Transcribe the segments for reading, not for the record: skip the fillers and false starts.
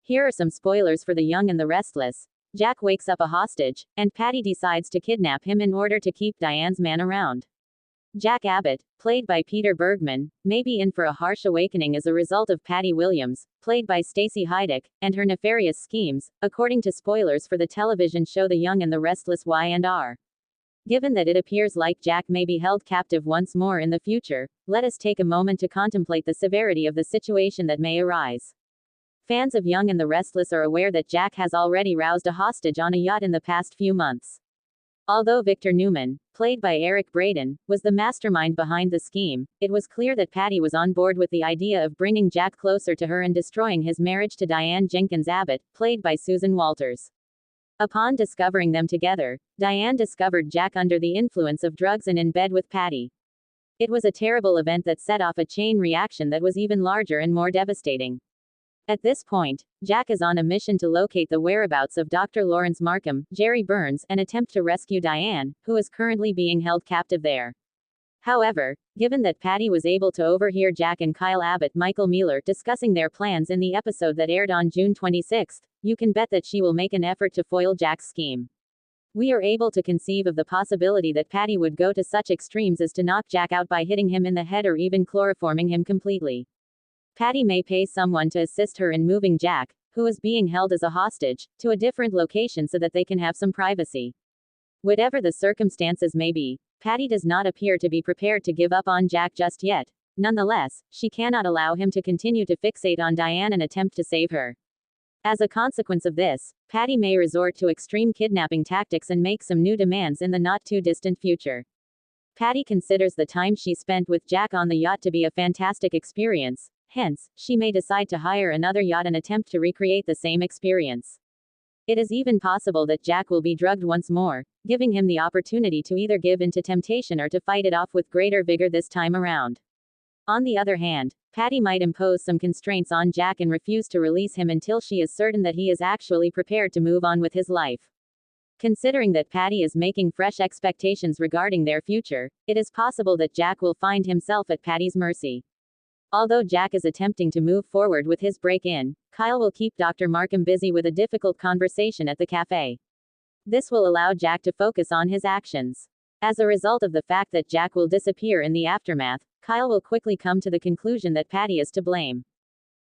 Here are some spoilers for The Young and the Restless. Jack wakes up a hostage, and Patty decides to kidnap him in order to keep Diane's man around. Jack Abbott, played by Peter Bergman, may be in for a harsh awakening as a result of Patty Williams, played by Stacy Haiduk, and her nefarious schemes, according to spoilers for the television show The Young and the Restless Y&R. Given that it appears like Jack may be held captive once more in the future, let us take a moment to contemplate the severity of the situation that may arise. Fans of Young and the Restless are aware that Jack has already roused a hostage on a yacht in the past few months. Although Victor Newman, played by Eric Braeden, was the mastermind behind the scheme, it was clear that Patty was on board with the idea of bringing Jack closer to her and destroying his marriage to Diane Jenkins Abbott, played by Susan Walters. Upon discovering them together, Diane discovered Jack under the influence of drugs and in bed with Patty. It was a terrible event that set off a chain reaction that was even larger and more devastating. At this point, Jack is on a mission to locate the whereabouts of Dr. Lawrence Markham, Jerry Burns, and attempt to rescue Diane, who is currently being held captive there. However, given that Patty was able to overhear Jack and Kyle Abbott Michael Mueller discussing their plans in the episode that aired on June 26, you can bet that she will make an effort to foil Jack's scheme. We are able to conceive of the possibility that Patty would go to such extremes as to knock Jack out by hitting him in the head or even chloroforming him completely. Patty may pay someone to assist her in moving Jack, who is being held as a hostage, to a different location so that they can have some privacy. Whatever the circumstances may be, Patty does not appear to be prepared to give up on Jack just yet. Nonetheless, she cannot allow him to continue to fixate on Diane and attempt to save her. As a consequence of this, Patty may resort to extreme kidnapping tactics and make some new demands in the not-too-distant future. Patty considers the time she spent with Jack on the yacht to be a fantastic experience. Hence, she may decide to hire another yacht and attempt to recreate the same experience. It is even possible that Jack will be drugged once more, giving him the opportunity to either give in to temptation or to fight it off with greater vigor this time around. On the other hand, Patty might impose some constraints on Jack and refuse to release him until she is certain that he is actually prepared to move on with his life. Considering that Patty is making fresh expectations regarding their future, it is possible that Jack will find himself at Patty's mercy. Although Jack is attempting to move forward with his break-in, Kyle will keep Dr. Markham busy with a difficult conversation at the cafe. This will allow Jack to focus on his actions. As a result of the fact that Jack will disappear in the aftermath, Kyle will quickly come to the conclusion that Patty is to blame.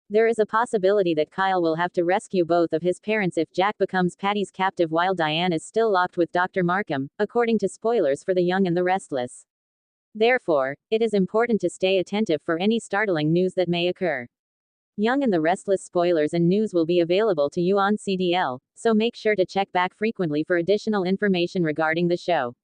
There is a possibility that Kyle will have to rescue both of his parents if Jack becomes Patty's captive while Diane is still locked with Dr. Markham, according to spoilers for The Young and the Restless. Therefore, it is important to stay attentive for any startling news that may occur. Young and the Restless spoilers and news will be available to you on CDL, so make sure to check back frequently for additional information regarding the show.